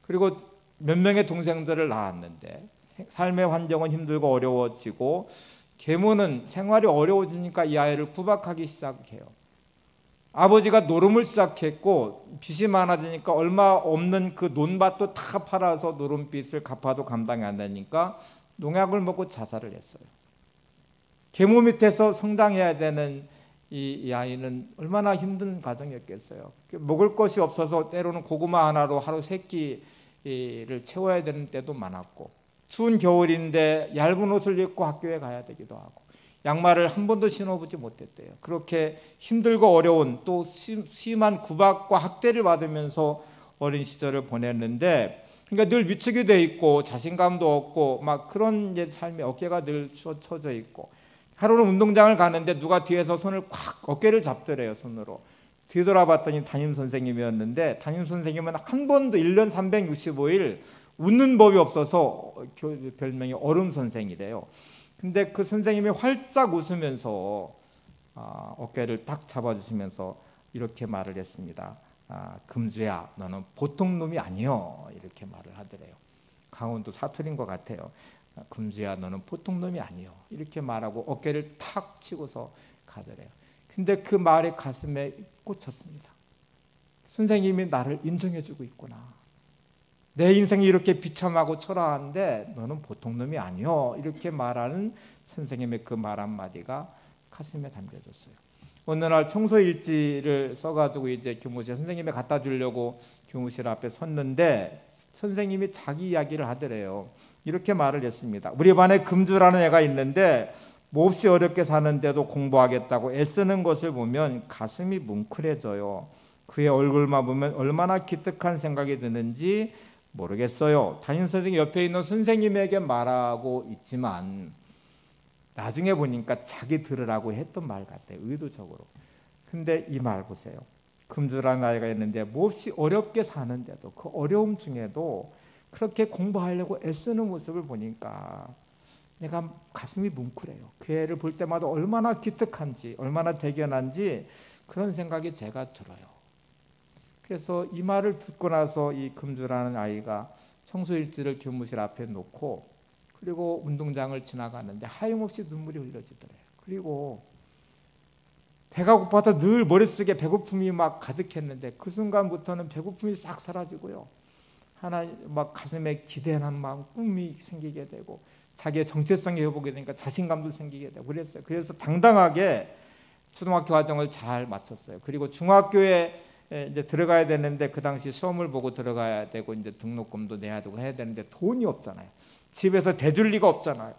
그리고 몇 명의 동생들을 낳았는데 삶의 환경은 힘들고 어려워지고 계모는 생활이 어려워지니까 이 아이를 구박하기 시작해요. 아버지가 노름을 시작했고 빚이 많아지니까 얼마 없는 그 논밭도 다 팔아서 노름빚을 갚아도 감당이 안 되니까 농약을 먹고 자살을 했어요. 계모 밑에서 성장해야 되는 이 아이는 얼마나 힘든 과정이었겠어요. 먹을 것이 없어서 때로는 고구마 하나로 하루 3끼를 채워야 되는 때도 많았고, 추운 겨울인데 얇은 옷을 입고 학교에 가야 되기도 하고, 양말을 한 번도 신어보지 못했대요. 그렇게 힘들고 어려운 또 심한 구박과 학대를 받으면서 어린 시절을 보냈는데, 그러니까 늘 위축이 돼 있고 자신감도 없고 막 그런 이제 삶의 어깨가 늘 처져 있고, 하루는 운동장을 가는데 누가 뒤에서 손을 콱 어깨를 잡더래요. 손으로. 뒤돌아봤더니 담임 선생님이었는데, 담임 선생님은 한 번도 1년 365일 웃는 법이 없어서 별명이 얼음 선생이래요. 근데 그 선생님이 활짝 웃으면서 어깨를 딱 잡아주시면서 이렇게 말을 했습니다. 금주야, 너는 보통 놈이 아니여. 이렇게 말을 하더래요. 강원도 사투리인 것 같아요. 금주야 너는 보통 놈이 아니요. 이렇게 말하고 어깨를 탁 치고서 가더래요. 근데 그 말이 가슴에 꽂혔습니다. 선생님이 나를 인정해주고 있구나. 내 인생이 이렇게 비참하고 초라한데 너는 보통 놈이 아니요. 이렇게 말하는 선생님의 그 말 한마디가 가슴에 담겨졌어요. 어느 날 청소일지를 써가지고 이제 교무실 선생님이 갖다 주려고 교무실 앞에 섰는데 선생님이 자기 이야기를 하더래요. 이렇게 말을 했습니다. 우리 반에 금주라는 애가 있는데 몹시 어렵게 사는데도 공부하겠다고 애쓰는 것을 보면 가슴이 뭉클해져요. 그의 얼굴만 보면 얼마나 기특한 생각이 드는지 모르겠어요. 담임선생님 옆에 있는 선생님에게 말하고 있지만 나중에 보니까 자기 들으라고 했던 말 같아요. 의도적으로. 근데 이 말 보세요. 금주라는 아이가 있는데 몹시 어렵게 사는데도 그 어려움 중에도 그렇게 공부하려고 애쓰는 모습을 보니까 내가 가슴이 뭉클해요. 그 애를 볼 때마다 얼마나 기특한지 얼마나 대견한지 그런 생각이 제가 들어요. 그래서 이 말을 듣고 나서 이 금주라는 아이가 청소일지를 교무실 앞에 놓고 그리고 운동장을 지나가는데 하염없이 눈물이 흘려지더래요. 그리고 배가 고파서 늘 머릿속에 배고픔이 막 가득했는데 그 순간부터는 배고픔이 싹 사라지고요. 하나 막 가슴에 기대하는 마음, 꿈이 생기게 되고 자기의 정체성이 회복이 되니까 자신감도 생기게 되고 그랬어요. 그래서 당당하게 초등학교 과정을 잘 마쳤어요. 그리고 중학교에 이제 들어가야 되는데 그 당시 시험을 보고 들어가야 되고 이제 등록금도 내야 되고 해야 되는데 돈이 없잖아요. 집에서 대줄 리가 없잖아요.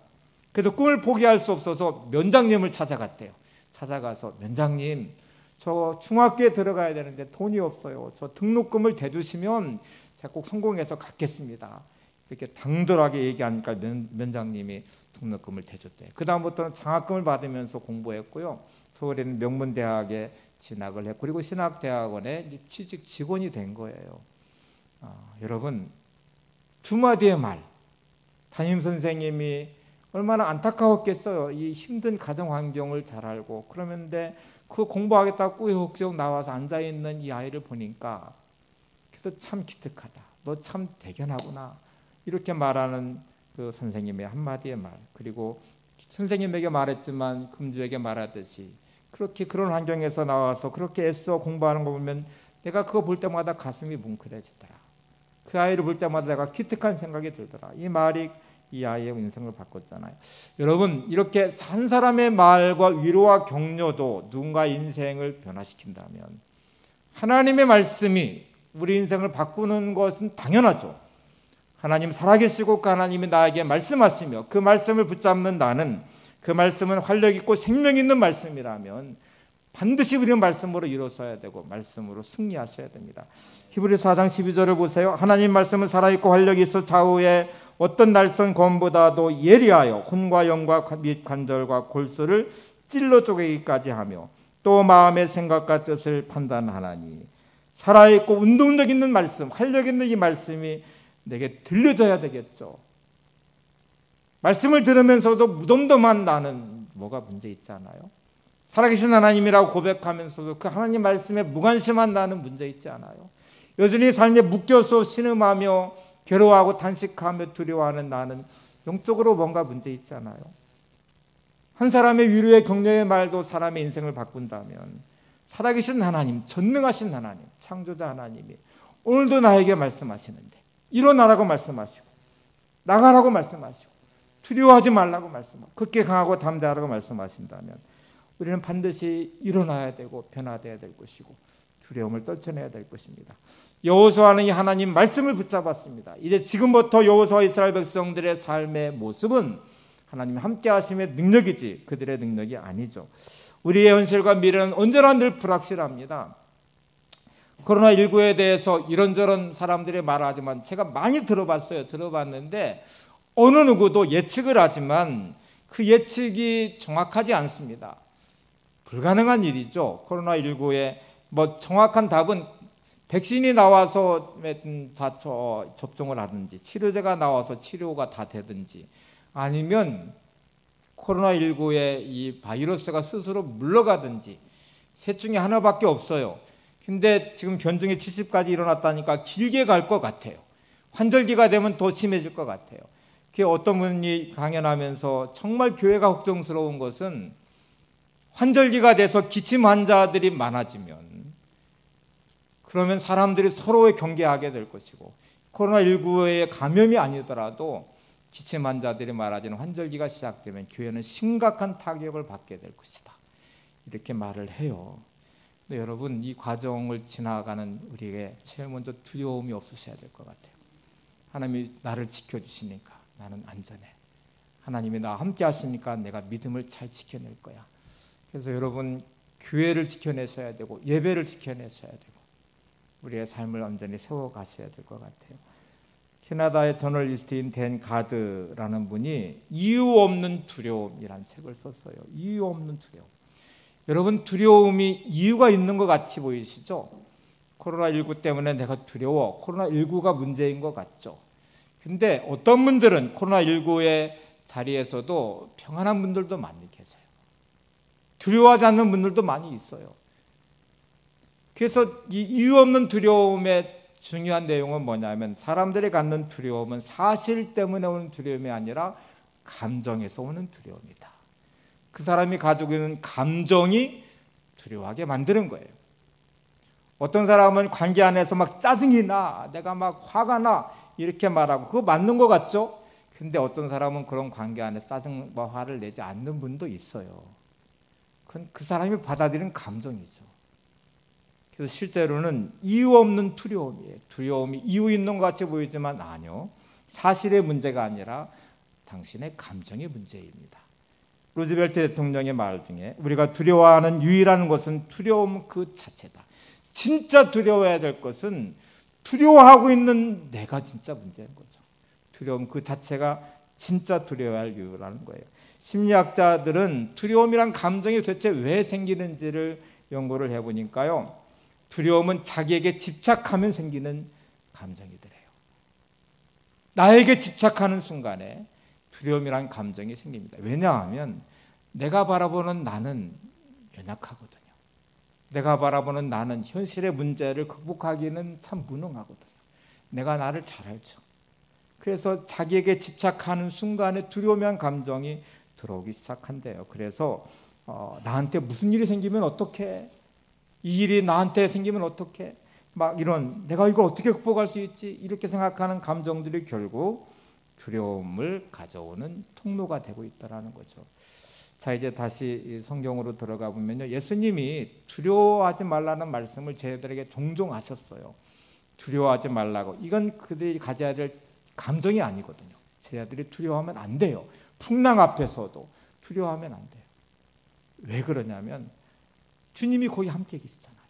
그래서 꿈을 포기할 수 없어서 면장님을 찾아갔대요. 찾아가서 면장님 저 중학교에 들어가야 되는데 돈이 없어요. 저 등록금을 대주시면 제가 꼭 성공해서 갖겠습니다. 이렇게 당돌하게 얘기하니까 면장님이 등록금을 대줬대요. 그 다음부터는 장학금을 받으면서 공부했고요. 서울에는 명문대학에 진학을 했고 그리고 신학대학원에 취직 직원이 된 거예요. 여러분 두 마디의 말 담임선생님이 얼마나 안타까웠겠어요. 이 힘든 가정 환경을 잘 알고 그러는데 그 공부하겠다고 꾸역꾸역 나와서 앉아있는 이 아이를 보니까 그래서 참 기특하다. 너 참 대견하구나. 이렇게 말하는 그 선생님의 한마디의 말 그리고 선생님에게 말했지만 금주에게 말하듯이 그렇게 그런 환경에서 나와서 그렇게 애써 공부하는 거 보면 내가 그거 볼 때마다 가슴이 뭉클해지더라. 그 아이를 볼 때마다 내가 기특한 생각이 들더라. 이 말이 이 아이의 인생을 바꿨잖아요. 여러분 이렇게 한 사람의 말과 위로와 격려도 누군가 인생을 변화시킨다면 하나님의 말씀이 우리 인생을 바꾸는 것은 당연하죠. 하나님 살아계시고 그 하나님이 나에게 말씀하시며 그 말씀을 붙잡는 나는 그 말씀은 활력 있고 생명 있는 말씀이라면 반드시 우리는 말씀으로 이루어서야 되고 말씀으로 승리하셔야 됩니다. 히브리서 4장 12절을 보세요. 하나님 말씀은 살아있고 활력이 있어 좌우에 어떤 날선 검보다도 예리하여 혼과 영과 및 관절과 골수를 찔러 쪼개기까지 하며 또 마음의 생각과 뜻을 판단하나니 살아있고 운동력 있는 말씀, 활력 있는 이 말씀이 내게 들려져야 되겠죠. 말씀을 들으면서도 무덤덤한 나는 뭐가 문제 있지 않아요? 살아계신 하나님이라고 고백하면서도 그 하나님 말씀에 무관심한 나는 문제 있지 않아요? 여전히 삶에 묶여서 신음하며 괴로워하고 탄식하며 두려워하는 나는 영적으로 뭔가 문제 있지 않아요? 한 사람의 위로의 격려의 말도 사람의 인생을 바꾼다면 살아계신 하나님, 전능하신 하나님, 창조자 하나님이 오늘도 나에게 말씀하시는데 일어나라고 말씀하시고 나가라고 말씀하시고 두려워하지 말라고 말씀하시고 그렇게 강하고 담대하라고 말씀하신다면 우리는 반드시 일어나야 되고 변화되어야 될 것이고 두려움을 떨쳐내야 될 것입니다. 여호수아는 이 하나님 말씀을 붙잡았습니다. 이제 지금부터 여호수아 이스라엘 백성들의 삶의 모습은 하나님이 함께 하심의 능력이지 그들의 능력이 아니죠. 우리의 현실과 미래는 언제나 늘 불확실합니다. 코로나19에 대해서 이런저런 사람들이 말하지만 제가 많이 들어봤는데 어느 누구도 예측을 하지만 그 예측이 정확하지 않습니다. 불가능한 일이죠. 코로나19에 정확한 답은 백신이 나와서 접종을 하든지 치료제가 나와서 치료가 다 되든지 아니면 코로나19의 이 바이러스가 스스로 물러가든지 셋 중에 하나밖에 없어요. 근데 지금 변종이 70까지 일어났다니까 길게 갈 것 같아요. 환절기가 되면 더 심해질 것 같아요. 그게 어떤 분이 강연하면서 정말 교회가 걱정스러운 것은 환절기가 돼서 기침 환자들이 많아지면 그러면 사람들이 서로에 경계하게 될 것이고, 코로나19의 감염이 아니더라도 기침 환자들이 많아지는 환절기가 시작되면 교회는 심각한 타격을 받게 될 것이다, 이렇게 말을 해요. 근데 여러분, 이 과정을 지나가는 우리에게 제일 먼저 두려움이 없으셔야 될 것 같아요. 하나님이 나를 지켜주시니까 나는 안전해. 하나님이 나와 함께 하시니까 내가 믿음을 잘 지켜낼 거야. 그래서 여러분, 교회를 지켜내셔야 되고 예배를 지켜내셔야 되고 우리의 삶을 온전히 세워가셔야 될 것 같아요. 캐나다의 저널리스트인 댄 가드라는 분이 이유 없는 두려움이라는 책을 썼어요. 이유 없는 두려움. 여러분, 두려움이 이유가 있는 것 같이 보이시죠? 코로나19 때문에 내가 두려워. 코로나19가 문제인 것 같죠? 근데 어떤 분들은 코로나19의 자리에서도 평안한 분들도 많이 계세요. 두려워하지 않는 분들도 많이 있어요. 그래서 이 이유 없는 두려움의 중요한 내용은 뭐냐면, 사람들이 갖는 두려움은 사실 때문에 오는 두려움이 아니라 감정에서 오는 두려움이다. 그 사람이 가지고 있는 감정이 두려워하게 만드는 거예요. 어떤 사람은 관계 안에서 막 짜증이 나, 내가 막 화가 나, 이렇게 말하고 그거 맞는 것 같죠? 근데 어떤 사람은 그런 관계 안에 짜증과 화를 내지 않는 분도 있어요. 그건 그 사람이 받아들이는 감정이죠. 그래서 실제로는 이유 없는 두려움이에요. 두려움이 이유 있는 것 같이 보이지만 아니요, 사실의 문제가 아니라 당신의 감정의 문제입니다. 루즈벨트 대통령의 말 중에 우리가 두려워하는 유일한 것은 두려움 그 자체다. 진짜 두려워해야 될 것은 두려워하고 있는 내가 진짜 문제인 거죠. 두려움 그 자체가 진짜 두려워야 할 이유라는 거예요. 심리학자들은 두려움이란 감정이 도대체 왜 생기는지를 연구를 해보니까요, 두려움은 자기에게 집착하면 생기는 감정이더래요. 나에게 집착하는 순간에 두려움이란 감정이 생깁니다. 왜냐하면 내가 바라보는 나는 연약하거든요. 내가 바라보는 나는 현실의 문제를 극복하기는 참 무능하거든요. 내가 나를 잘 알죠. 그래서 자기에게 집착하는 순간에 두려움이란 감정이 들어오기 시작한대요. 그래서 나한테 무슨 일이 생기면 어떡해? 이 일이 나한테 생기면 어떡해? 막 이런, 내가 이걸 어떻게 극복할 수 있지? 이렇게 생각하는 감정들이 결국 두려움을 가져오는 통로가 되고 있다는 거죠. 자, 이제 다시 성경으로 들어가 보면요, 예수님이 두려워하지 말라는 말씀을 저희들에게 종종 하셨어요. 두려워하지 말라고. 이건 그들이 가져야 될 감정이 아니거든요. 저희들이 두려워하면 안 돼요. 풍랑 앞에서도 두려워하면 안 돼요. 왜 그러냐면 주님이 거기 함께 계시잖아요.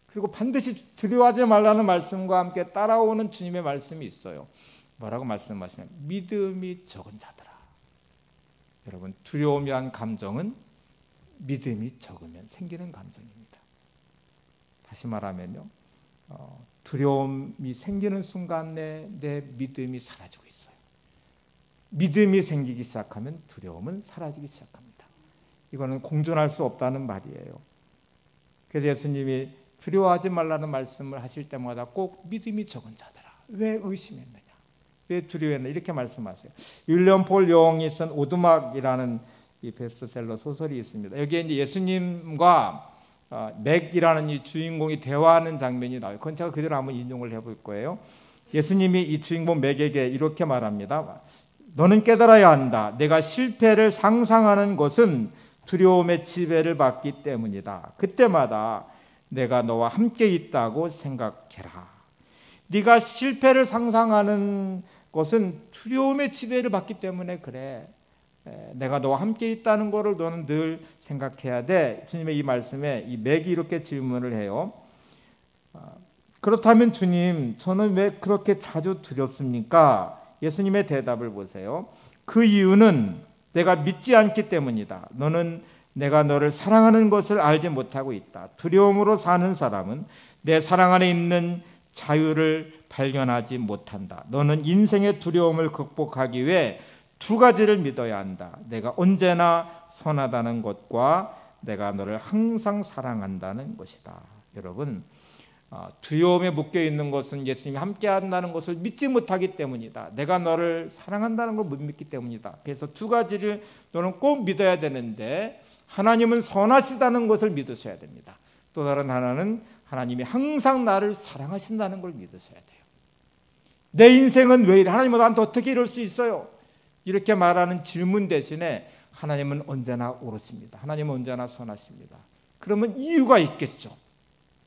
그리고 반드시 두려워하지 말라는 말씀과 함께 따라오는 주님의 말씀이 있어요. 뭐라고 말씀하시냐면 믿음이 적은 자들아. 여러분, 두려움이란 감정은 믿음이 적으면 생기는 감정입니다. 다시 말하면요, 두려움이 생기는 순간에 내 믿음이 사라지고 있어요. 믿음이 생기기 시작하면 두려움은 사라지기 시작합니다. 이거는 공존할 수 없다는 말이에요. 그래서 예수님이 두려워하지 말라는 말씀을 하실 때마다 꼭 믿음이 적은 자들아, 왜 의심했느냐, 왜 두려워했느냐, 이렇게 말씀하세요. 윌리엄 폴 영이 쓴 오두막이라는 이 베스트셀러 소설이 있습니다. 여기에 이제 예수님과 맥이라는 이 주인공이 대화하는 장면이 나와요. 그건 제가 그대로 한번 인용을 해볼 거예요. 예수님이 이 주인공 맥에게 이렇게 말합니다. 너는 깨달아야 한다. 내가 실패를 상상하는 것은 두려움의 지배를 받기 때문이다. 그때마다 내가 너와 함께 있다고 생각해라. 네가 실패를 상상하는 것은 두려움의 지배를 받기 때문에 그래. 내가 너와 함께 있다는 것을 너는 늘 생각해야 돼. 주님의 이 말씀에 이 맥이 이렇게 질문을 해요. 그렇다면 주님, 저는 왜 그렇게 자주 두렵습니까? 예수님의 대답을 보세요. 그 이유는 내가 믿지 않기 때문이다. 너는 내가 너를 사랑하는 것을 알지 못하고 있다. 두려움으로 사는 사람은 내 사랑 안에 있는 자유를 발견하지 못한다. 너는 인생의 두려움을 극복하기 위해 두 가지를 믿어야 한다. 내가 언제나 선하다는 것과 내가 너를 항상 사랑한다는 것이다. 여러분, 두려움에 묶여 있는 것은 예수님이 함께 한다는 것을 믿지 못하기 때문이다. 내가 너를 사랑한다는 걸 못 믿기 때문이다. 그래서 두 가지를 너는 꼭 믿어야 되는데, 하나님은 선하시다는 것을 믿으셔야 됩니다. 또 다른 하나는 하나님이 항상 나를 사랑하신다는 걸 믿으셔야 돼요. 내 인생은 왜 이래? 하나님은 나한테 어떻게 이럴 수 있어요? 이렇게 말하는 질문 대신에 하나님은 언제나 옳으십니다. 하나님은 언제나 선하십니다. 그러면 이유가 있겠죠.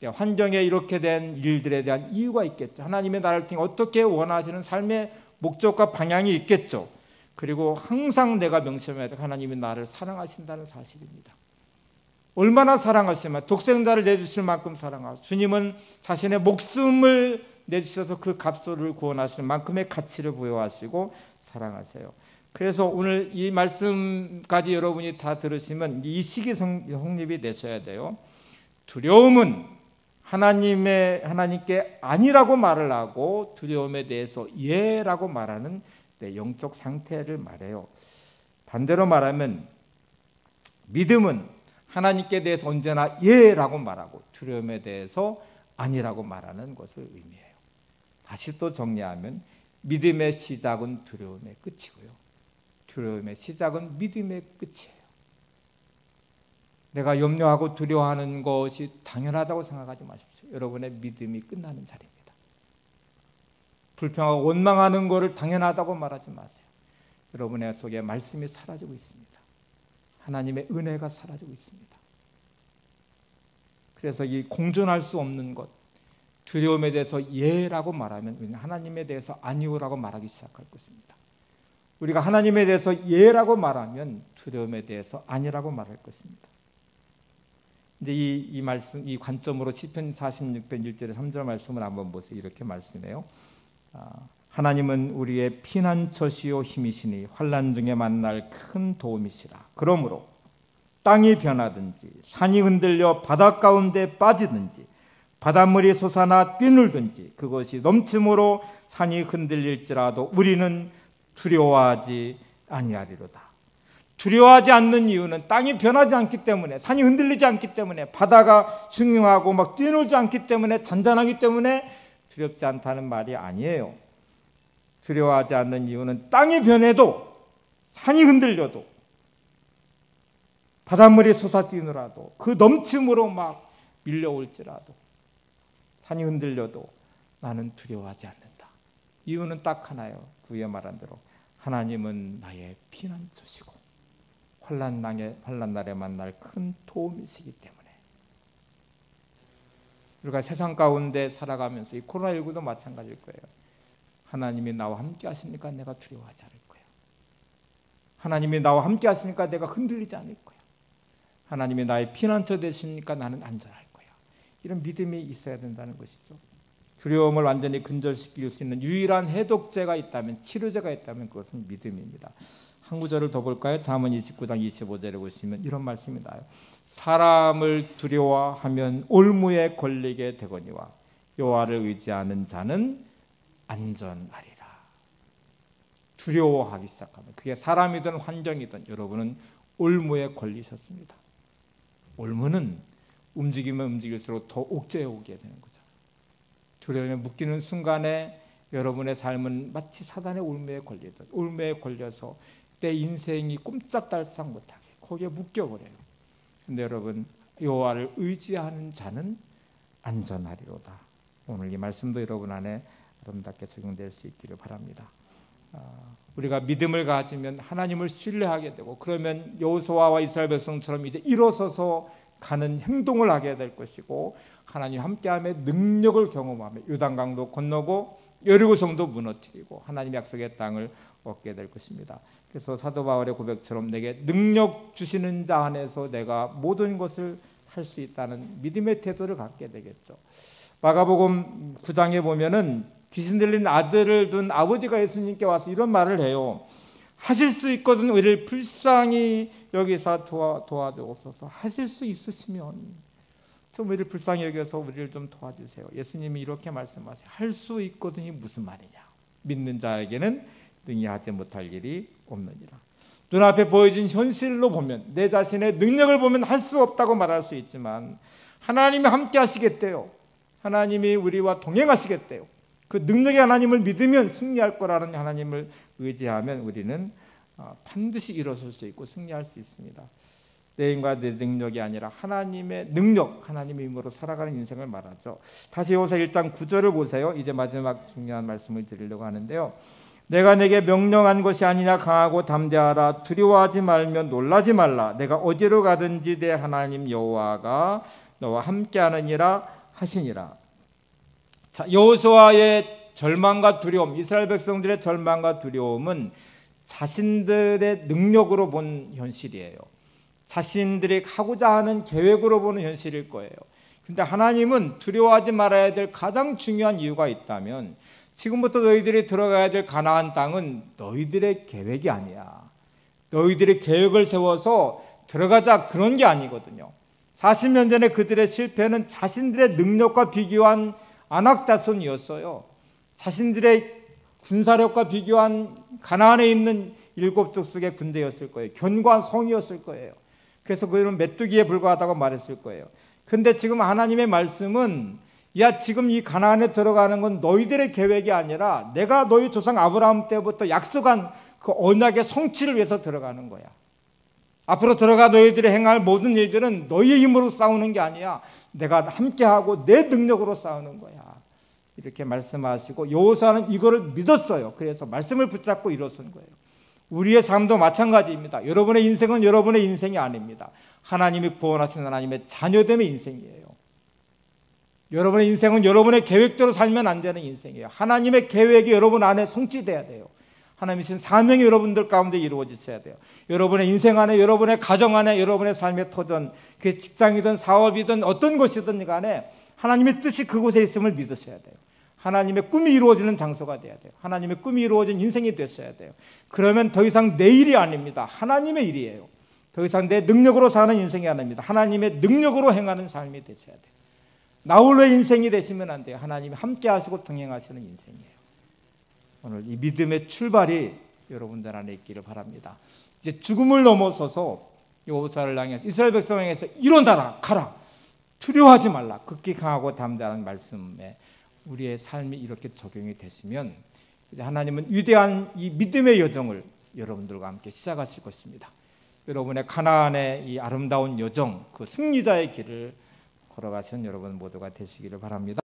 환경에 이렇게 된 일들에 대한 이유가 있겠죠. 하나님의 나를 통해 어떻게 원하시는 삶의 목적과 방향이 있겠죠. 그리고 항상 내가 명심해야 될 하나님이 나를 사랑하신다는 사실입니다. 얼마나 사랑하시면 독생자를 내주실 만큼 사랑하시고, 주님은 자신의 목숨을 내주셔서 그 값을 구원하시는 만큼의 가치를 부여하시고 사랑하세요. 그래서 오늘 이 말씀까지 여러분이 다 들으시면 이 시기 성립이 되셔야 돼요. 두려움은 하나님께 아니라고 말을 하고, 두려움에 대해서 예라고 말하는 영적 상태를 말해요. 반대로 말하면 믿음은 하나님께 대해서 언제나 예라고 말하고, 두려움에 대해서 아니라고 말하는 것을 의미해요. 다시 또 정리하면 믿음의 시작은 두려움의 끝이고요, 두려움의 시작은 믿음의 끝이에요. 내가 염려하고 두려워하는 것이 당연하다고 생각하지 마십시오. 여러분의 믿음이 끝나는 자리입니다. 불평하고 원망하는 것을 당연하다고 말하지 마세요. 여러분의 속에 말씀이 사라지고 있습니다. 하나님의 은혜가 사라지고 있습니다. 그래서 이 공존할 수 없는 것, 두려움에 대해서 예라고 말하면 하나님에 대해서 아니오라고 말하기 시작할 것입니다. 우리가 하나님에 대해서 예라고 말하면 두려움에 대해서 아니라고 말할 것입니다. 이제 이 말씀, 이 관점으로 시편 46편 1절에 3절 말씀을 한번 보세요. 이렇게 말씀해요. 하나님은 우리의 피난처시요 힘이시니 환난 중에 만날 큰 도움이시라. 그러므로 땅이 변하든지 산이 흔들려 바닷 가운데 빠지든지 바닷물이 솟아나 뛰놀든지 그것이 넘침으로 산이 흔들릴지라도 우리는 두려워하지 아니하리로다. 두려워하지 않는 이유는 땅이 변하지 않기 때문에, 산이 흔들리지 않기 때문에, 바다가 숭늉하고 막 뛰놀지 않기 때문에, 잔잔하기 때문에 두렵지 않다는 말이 아니에요. 두려워하지 않는 이유는 땅이 변해도, 산이 흔들려도, 바닷물이 솟아뛰노라도, 그 넘침으로 막 밀려올지라도, 산이 흔들려도 나는 두려워하지 않는다. 이유는 딱 하나예요. 구에 말한 대로 하나님은 나의 피난처시고 환난 날에 만날 큰 도움이시기 때문에. 우리가 세상 가운데 살아가면서 이 코로나19도 마찬가지일 거예요. 하나님이 나와 함께 하시니까 내가 두려워하지 않을 거예요. 하나님이 나와 함께 하시니까 내가 흔들리지 않을 거예요. 하나님이 나의 피난처 되시니까 나는 안전할 거예요. 이런 믿음이 있어야 된다는 것이죠. 두려움을 완전히 근절시킬 수 있는 유일한 해독제가 있다면, 치료제가 있다면 그것은 믿음입니다. 한 구절을 더 볼까요? 잠언 29장 25절에 보시면 이런 말씀이 나와요. 사람을 두려워하면 올무에 걸리게 되거니와 여호와를 의지하는 자는 안전하리라. 두려워하기 시작하면, 그게 사람이든 환경이든 여러분은 올무에 걸리셨습니다. 올무는 움직이면 움직일수록 더 옥죄어 오게 되는 거죠. 두려움에 묶이는 순간에 여러분의 삶은 마치 사단의 올무에 걸리듯, 올무에 걸려서 내 인생이 꼼짝달싹 못하게 거기에 묶여버려요. 그런데 여러분, 여호와를 의지하는 자는 안전하리로다. 오늘 이 말씀도 여러분 안에 아름답게 적용될 수 있기를 바랍니다. 우리가 믿음을 가지면 하나님을 신뢰하게 되고, 그러면 여호수아와 이스라엘 백성처럼 이제 일어서서 가는 행동을 하게 될 것이고, 하나님 함께함의 능력을 경험하며 요단강도 건너고 여리고성도 무너뜨리고 하나님 약속의 땅을 얻게 될 것입니다. 그래서 사도 바울의 고백처럼 내게 능력 주시는 자 안에서 내가 모든 것을 할 수 있다는 믿음의 태도를 갖게 되겠죠. 마가복음 9장에 보면은 귀신 들린 아들을 둔 아버지가 예수님께 와서 이런 말을 해요. 하실 수 있거든 우리를 불쌍히 여기서 도와주옵소서. 하실 수 있으시면 좀 우리를 불쌍히 여겨서 우리를 좀 도와주세요. 예수님이 이렇게 말씀하세요. 할 수 있거든이 무슨 말이냐. 믿는 자에게는 능히 하지 못할 일이 없느니라. 눈앞에 보여진 현실로 보면, 내 자신의 능력을 보면 할 수 없다고 말할 수 있지만 하나님이 함께 하시겠대요. 하나님이 우리와 동행하시겠대요. 그 능력의 하나님을 믿으면 승리할 거라는 하나님을 의지하면 우리는 반드시 일어설 수 있고 승리할 수 있습니다. 내 힘과 내 능력이 아니라 하나님의 능력, 하나님의 힘으로 살아가는 인생을 말하죠. 다시 여호수아 1장 9절을 보세요. 이제 마지막 중요한 말씀을 드리려고 하는데요. 내가 내게 명령한 것이 아니냐. 강하고 담대하라. 두려워하지 말며 놀라지 말라. 내가 어디로 가든지 내 하나님 여호와가 너와 함께하느니라 하시니라. 자, 여호수아의 절망과 두려움, 이스라엘 백성들의 절망과 두려움은 자신들의 능력으로 본 현실이에요. 자신들이 하고자 하는 계획으로 보는 현실일 거예요. 그런데 하나님은 두려워하지 말아야 될 가장 중요한 이유가 있다면 지금부터 너희들이 들어가야 될 가나안 땅은 너희들의 계획이 아니야. 너희들이 계획을 세워서 들어가자 그런 게 아니거든요. 40년 전에 그들의 실패는 자신들의 능력과 비교한 안악자손이었어요. 자신들의 군사력과 비교한 가나안에 있는 7족속의 군대였을 거예요. 견고한 성이었을 거예요. 그래서 그들은 메뚜기에 불과하다고 말했을 거예요. 그런데 지금 하나님의 말씀은 야, 지금 이 가나안에 들어가는 건 너희들의 계획이 아니라 내가 너희 조상 아브라함 때부터 약속한 그 언약의 성취를 위해서 들어가는 거야. 앞으로 들어가 너희들이 행할 모든 일들은 너희의 힘으로 싸우는 게 아니야. 내가 함께하고 내 능력으로 싸우는 거야. 이렇게 말씀하시고 여호수아는 이거를 믿었어요. 그래서 말씀을 붙잡고 일어선 거예요. 우리의 삶도 마찬가지입니다. 여러분의 인생은 여러분의 인생이 아닙니다. 하나님이 구원하신 하나님의 자녀됨의 인생이에요. 여러분의 인생은 여러분의 계획대로 살면 안 되는 인생이에요. 하나님의 계획이 여러분 안에 성취돼야 돼요. 하나님이 주신 사명이 여러분들 가운데 이루어지셔야 돼요. 여러분의 인생 안에, 여러분의 가정 안에, 여러분의 삶의 터전, 그게 직장이든 사업이든 어떤 것이든 간에 하나님의 뜻이 그곳에 있음을 믿으셔야 돼요. 하나님의 꿈이 이루어지는 장소가 돼야 돼요. 하나님의 꿈이 이루어진 인생이 됐어야 돼요. 그러면 더 이상 내 일이 아닙니다. 하나님의 일이에요. 더 이상 내 능력으로 사는 인생이 아닙니다. 하나님의 능력으로 행하는 삶이 되셔야 돼요. 나 홀로의 인생이 되시면 안 돼요. 하나님이 함께 하시고 동행하시는 인생이에요. 오늘 이 믿음의 출발이 여러분들 안에 있기를 바랍니다. 이제 죽음을 넘어서서 여호수아를 향해서 이스라엘 백성을 향해서 일어나라, 가라, 두려워하지 말라. 극히 강하고 담대한 말씀에 우리의 삶이 이렇게 적용이 되시면 이제 하나님은 위대한 이 믿음의 여정을 여러분들과 함께 시작하실 것입니다. 여러분의 가나안의 이 아름다운 여정, 그 승리자의 길을 걸어가시는 여러분 모두가 되시기를 바랍니다.